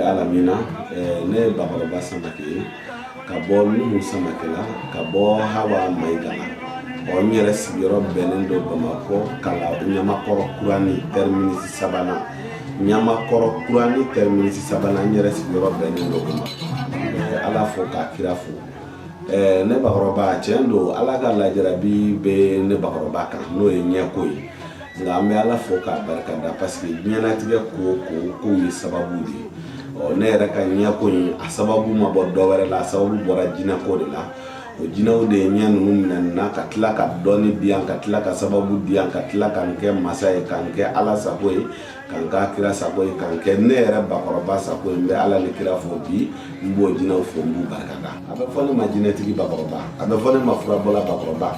alamina ne bakoroba Samake ka bɔ Nuhu Samake la ka bɔ Hawa Maigana o nyere sigiro benen do Bamako kala Nyamakɔrɔ kurani terminus sabana Nyamakɔrɔ kurani terminus sabana nyere sigiro benen do Bamako ala fo ka kira fo ne bakoroba chendo ala ka lajarabi be ne bakoroba kan no ye nyeko yi nga me ala fo ka barka da parce que nyanatige ko yi sababu di ne yɛrɛ ka ɲɛko in a sababu ma bɔ dɔwɛrɛ la a sababu bɔra jinɛko de la o jinɛw de ye ɲɛ ninnu minɛna ka tila ka dɔɔni di yan ka tila ka sababu di yan ka tila ka n kɛ masa ye ka n kɛ ala sago ye ka n kɛ kira sago ye ka n kɛ ne yɛrɛ bakɔrɔba sago ye n bɛ ala ni kira fo bi n b'o jinɛw fo n b'u barikada a bɛ fɔ ne ma jinɛtigi bakɔrɔba a bɛ fɔ ne ma furabɔla bakɔrɔba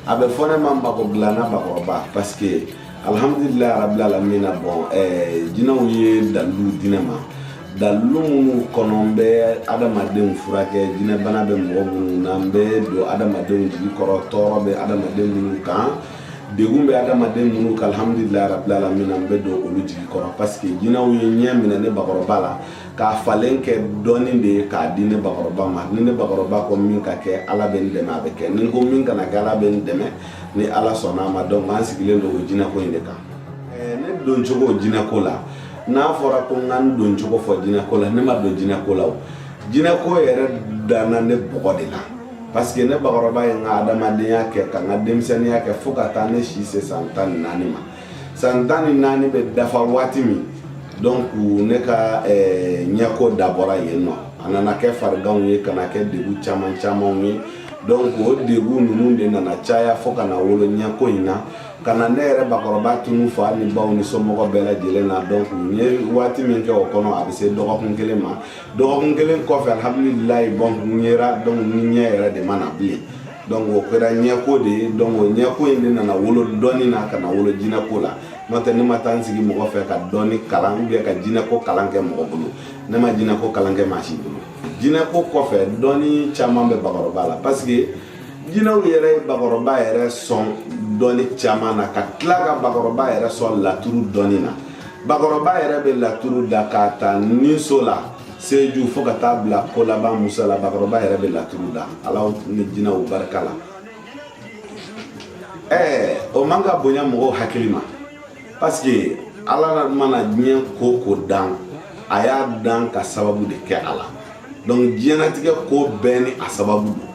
a bɛ fɔ ne ma mako dilanna bakɔrɔba parce que alhamdulilayi rabbil alamin bon jinɛw ye dalilu di ne ma dalilu minnu kɔnɔ n bɛ adamadenw furakɛ jinɛbana bɛ mɔgɔ minnu na n bɛ don adamadenw jigi kɔrɔ tɔɔrɔ bɛ adamaden minnu kan degun bɛ adamaden minnu kan alhamdulilayi rabbil alamin n bɛ don olu jigi kɔrɔ parce que jinɛw ye ɲɛ minɛ ne bakɔrɔba la k'a falen kɛ dɔɔni de ye k'a di ne bakɔrɔba ma ni ne bakɔrɔba ko min ka kɛ ala bɛ n dɛmɛ a bɛ kɛ ni ko min kana kɛ ala bɛ n dɛmɛ ni ala sɔnna a ma donc an sigilen don o jinɛko in de kan ne don cogo jinɛko la n'a fɔra ko n ka n don cogo fɔ jinɛko la ne ma don jinɛko la o jinɛko yɛrɛ danna ne bɔgɔ de la parce que ne bakɔrɔba ye n ka adamadenya kɛ ka n ka denmisɛnniya kɛ fo ka taa ne si se san 14 ma san 14 bɛ dafa waati min donc ne ka ɲɛko dabɔra yen nɔ a nana kɛ fariganw ye ka na kɛ degun caman camanw ye donc o degun ninnu de nana caya fo ka na wolo ɲɛko in na ka na ne yɛrɛ bakɔrɔba tunu fa ni baw ni somɔgɔ bɛɛ lajɛlen na donc n ye waati min kɛ o kɔnɔ a bɛ se dɔgɔkun kelen ma dɔgɔkun kelen kɔfɛ alhamdulilayi bon n yera donc ni ɲɛ yɛrɛ de ma na bilen donc o kɛra ɲɛko de ye donc o ɲɛko in de nana wolo dɔɔni na ka na wolo jinɛko la n'o tɛ ne ma taa n sigi mɔgɔ fɛ ka dɔɔni kalan ou bien ka jinɛko kalan kɛ mɔgɔ bolo ne ma jinɛko kalan kɛ maa si bolo jinɛko kɔfɛ dɔɔni caman bɛ bakɔrɔba la parce que jinɛw yɛrɛ ye bakɔrɔba yɛrɛ sɔn dɔɔni caman na ka tila ka bakɔrɔba yɛrɛ sɔn laturu dɔɔni na bakɔrɔba yɛrɛ bɛ laturu da k'a ta ninso la seju fo ka taa bila ko laban musa la bakɔrɔba yɛrɛ bɛ laturu da ala ni jinɛw barika la o man ka bonya mɔgɔw hakili ma parce que ala mana diɲɛ ko dan a y'a dan ka sababu de kɛ a la donc diɲɛlatigɛ ko bɛɛ ni a sababu don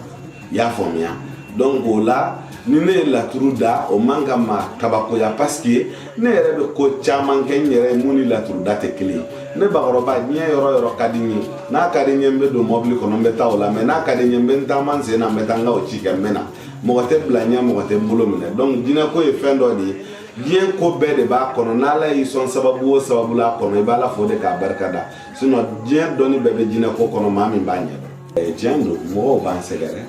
i y'a faamuya donc o la ni ne ye laturu da o man ka ma kabakoya parce que ne yɛrɛ bɛ ko caman kɛ n yɛrɛ ye mun ni laturu da tɛ kelen ye ne bakɔrɔba diɲɛ yɔrɔ yɔrɔ ka di n ye n'a ka di n ye n bɛ don mɔbili kɔnɔ n bɛ taa o la mais n'a ka di n ye n bɛ n taama n sen na n bɛ taa n ka o ci kɛ n bɛ na mɔgɔ tɛ bila ɲɛ mɔgɔ tɛ n bolo minɛ donc jinɛko ye fɛn dɔ de ye diɲɛ ko bɛɛ de b'a kɔnɔ n'ala y'i sɔn sababu o sababu la a kɔnɔ i b'ala fo de k'a barika da sinon diɲɛ dɔnni bɛɛ bɛ jinɛko kɔnɔ maa min b'a ɲɛ dɔn tiɲɛ don mɔgɔw b'an sɛgɛrɛ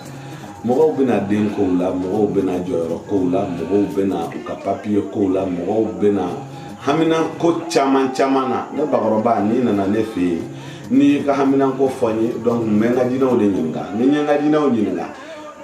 mɔgɔw bɛna den kow la mɔgɔw bɛna jɔyɔrɔ kow la mɔgɔw bɛna u ka papiye kow la mɔgɔw bɛna hamina ko caman caman na ne bakɔrɔba n'i nana ne fɛ yen n'i y'i ka hamina ko fɔ n ye donc n bɛ n ka jinɛw de ɲininka ni n ye n ka jinɛw ɲininka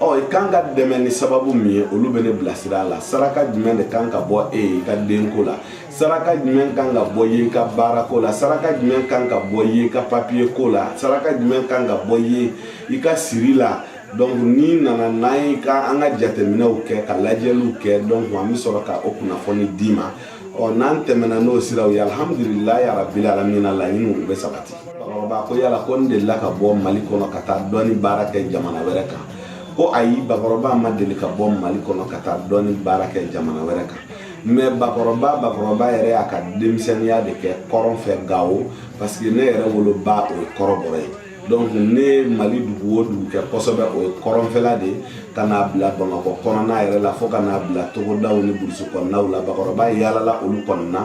i kan ka dɛmɛ ni sababu min ye olu bɛ ne bilasira a la saraka jumɛn de kan ka bɔ e ye i ka denko la saraka jumɛn kan ka bɔ ye i ka baarako la saraka jumɛn kan ka bɔ ye i ka papiye ko la saraka jumɛn kan ka bɔ ye i ka siri la donc ni nana n'an ye an ka jateminɛw kɛ ka lajɛliw kɛ donc an bɛ sɔrɔ ka o kunnafoni d'i ma n'an tɛmɛna n'o siraw ye alhamdulilayi rabbil alamin laɲiniw u bɛ sabati bakɔrɔba ko yala ko n delila ka bɔ mali kɔnɔ ka taa dɔɔni baara kɛ jamana wɛrɛ kan ko ayi bakɔrɔba ma deli ka bɔ mali kɔnɔ ka taa dɔɔni baara kɛ jamana wɛrɛ kan mais bakɔrɔba yɛrɛ y'a ka denmisɛnniya de kɛ kɔrɔn fɛ Gawo parce que ne yɛrɛ woloba o ye kɔrɔbɔrɔ ye donc ne mali dugu o dugu kɛ kosɛbɛ o ye kɔrɔnfɛla de ka n'a bila Bamakɔ kɔnɔna yɛrɛ la fo ka n'a bila togodaw ni burusi kɔnɔnaw la bakɔrɔba yaalala olu kɔnɔna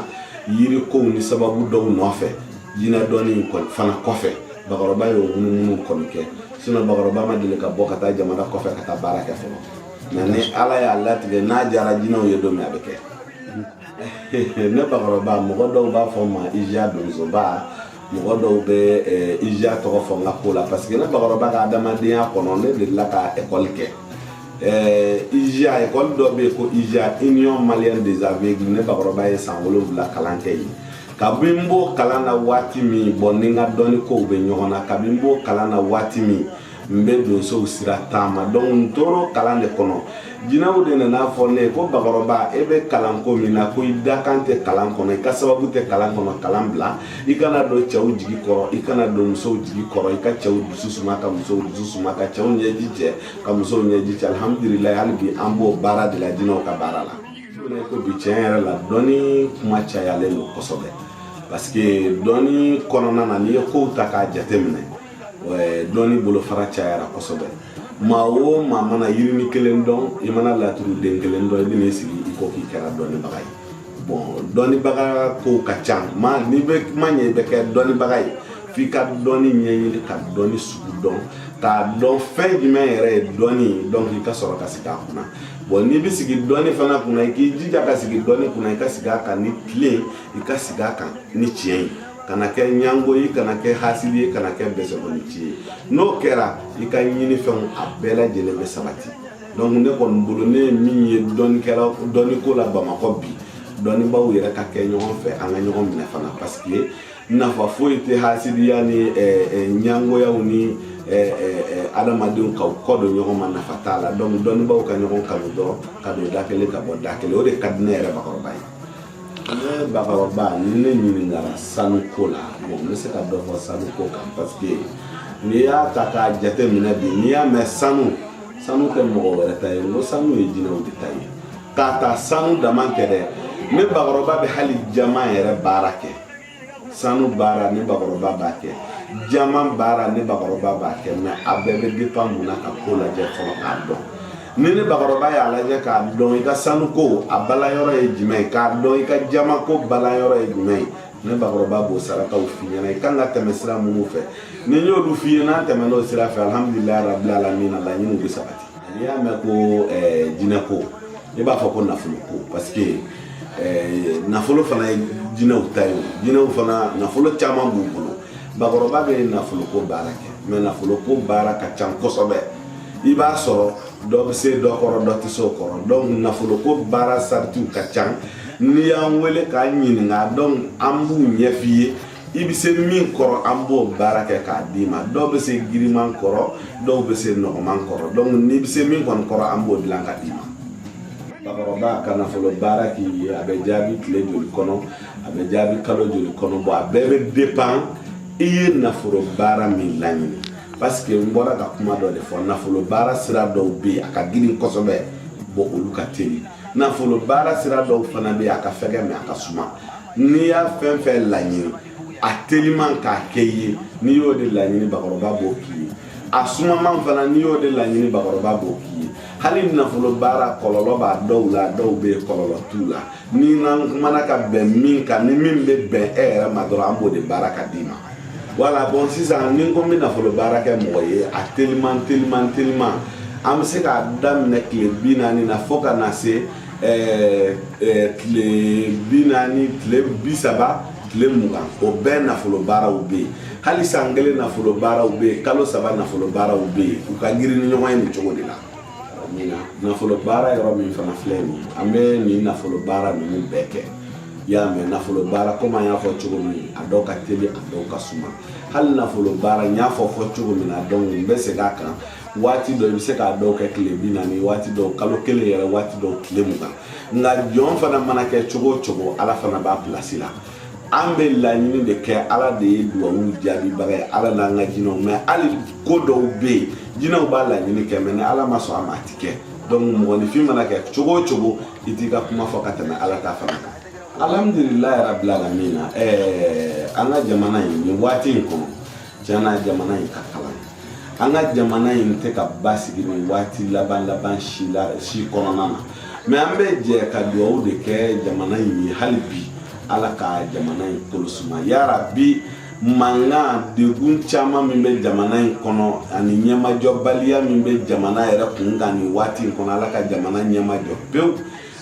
yiri kow ni sababu dɔw nɔfɛ jinɛ dɔɔni fana kɔfɛ bakɔrɔba y'o munumunu kɔni kɛ sinon bakɔrɔba ma deli ka bɔ ka taa jamana kɔfɛ ka taa baara kɛ fɔlɔ mais ni ala y'a latigɛ n'a jara jinɛw ye don min a bɛ kɛ ne bakɔrɔba mɔgɔ dɔw b'a fɔ ma Ija Donsoba mɔgɔ dɔw bɛ Ija tɔgɔ fɔ n ka ko la parce que ne bakɔrɔba ka adamadenya kɔnɔ ne delila ka école kɛ Ija école dɔ bɛ yen ko Ija Union Malienne des Aveugles ne bakɔrɔba ye san 7 kalan kɛ yen kabimbo kalana wati mi boninga doni ko be nyona kabimbo kalana wati mi mbe do so sira tama donc toro kalande kono jinaw de na fonne ko bagoroba ebe kalan ko mina ko idakante kalan kono ka sababu te kalan kono kalan bla ikana do chaw jigi koro ikana do muso jigi koro ika chaw susuma ka muso susuma ka chaw nyeji je ka muso nyeji alhamdulillah albi ambo bara de la jinaw ka barala ne ko bi tienre la doni kuma chayale no kosobe parce que doni kono na ni ko ta ka jatemne doni bolo fara chayara kosobe mawo mana yirini kelen don imana la turu den kelen don dini sigi iko ki kera doni bagay bon doni baga ko kacang ma ni be manye be ke doni bagay fi ka doni nyeyi ka doni sugu don ka don fin du mere doni donc ka soro ka sika kuna bon ni be sigi doni fana kuna ki jija ka sigi doni kuna ka siga ka ni clé ka siga ka ni chien kana ke nyango yi kana ke hasili kana ke beso boniti no kera ika nyini fen abela jele be sabati donc ne kon bulu ne minye don kera doni ko la bamako bi doni ba wira ka ke nyon fe anga nyon mena fana parce que na fa foite hasili yani nyango ya uni adama dun ka ko do nyon man na fatala donc doni ba ka nyon ka do dakele ka bo dakele o de kadnere ba ko bay ne bagaba ne ni ngara sanu kola bon ne se ka do fo sanu ko kan parce que ni ya taka jate mina bi ni ya me sanu ke mo wala tay mo sanu e dina o tay kata sanu da man kede ne bagaba be hali jama yere barake sanu bara ne bagaba ba ke jama bara ne bagaba ba ke me abebe depend muna ka kola je fo ka do nene bagoroba ya laje ka don ika sanu ko abala yoro e jime ka don ika jama ko bala yoro e jime ne bagoroba bo saraka u finya na ikanga temesra mu fe ne nyodu fiye na temeno sira fe alhamdulillah rabbil alamin la nyinu bi sabati ya me ko jina ko e ba fa ko nafulo ko parce que nafulo fana jina utayo jina fana nafulo chama bu bulo bagoroba be nafulo ko barake me nafulo ko baraka cham ko sobe iba soro do se do koro do ti so koro donc nafulo ko bara sartu kacang ni ya wele ka nyini nga donc ambu nyefiye ibi se min koro ambo baraka ka dima do be se giriman koro do be se no man koro donc ni bi se min kon koro ambo dilanga dima bakoro ba ka nafulo baraki abe jabi kle joli kono abe jabi kalo joli kono bo abe dépend iye nafulo bara min lanyini parce que mbora ka kuma do le fo nafulo bara sira do be aka giri kosobe bo oluka teli nafulo bara sira do fana be aka fege me aka suma ni ya fenfe lanyi ateliman ka keye ni yo de lanyi bakoroba bo ki asuma man fana ni yo de lanyi bakoroba bo ki hali nafulo bara kololo ba do la do be kololo tula ni nan manaka be min ka ni min be be era madora ambo de baraka dima. Voilà, bon, si ça n'a pas de nafulo baraka moye, a tellement, am se ka damne kle binani na foka na se kle binani kle bisaba kle muga o ben nafulo bara ube hali sangele nafulo bara ube kalo saba nafulo bara ube ukagiri ni nyoma ni chogo dila mina nafulo bara yoro mi fana fleni ambe ni nafulo bara ni mu beke ya me nafulo bara koma ya fo chogo mi adoka teli adoka suma hal nafulo bara nya fo chogo mi na don mbese gaka wati do bise ka do ka kile binani wati do kalo kele yere wati do kile muga nga jon fana manake chogo ala fana ba place la ambe la nyini de ke ala de do wu jabi bagay ala na nga jino me ali ko do be jino ba la nyini ke men ala maso amatike donc mo ni fi manake chogo itika kuma fokata na ala ta fana alhamdulillah rabbil alamin anga jamana yi wati ko jana jamana yi kakala anga jamana yi te ka basigi ni wati laban shi kononana me ambe je ka do de ke jamana yi halbi ala ka jamana yi kolusuma ya rabbi manga de gun chama mimbe jamana yi kono ani nyama jobalia mimbe jamana era kunga ni wati kono ala ka jamana nyama jopew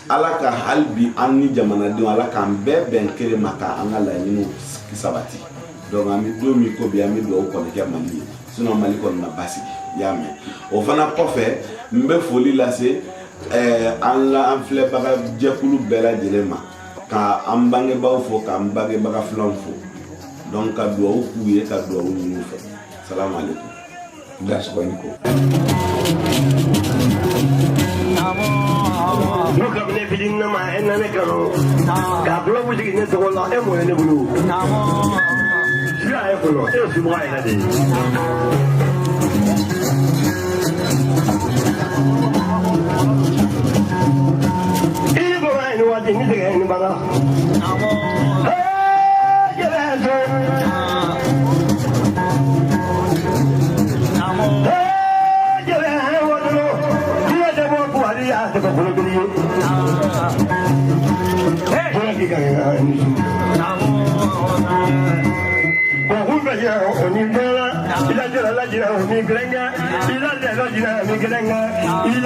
ala ka halbi anni jamana de ala ka mbe ben kere maka anga la nyinu kisabati donc ami do mi ko bi ami do ko ke mali sinon mali ko na basiki yame o fana kofe mbe foli la se an la an fle baga jekulu bela dilema ka an bangebaaw fo ka an bangebaga filanw fo donc ka duwawu k'u ye ka duwawu ɲini u fɛ salamu aleykum dasbaniko no kabine fidin na ma en na ne karo ka blo musiki ne to la e mo ne bulu ya e bulu e su mo ina de e bo ai no wa de ni de ni bala Ila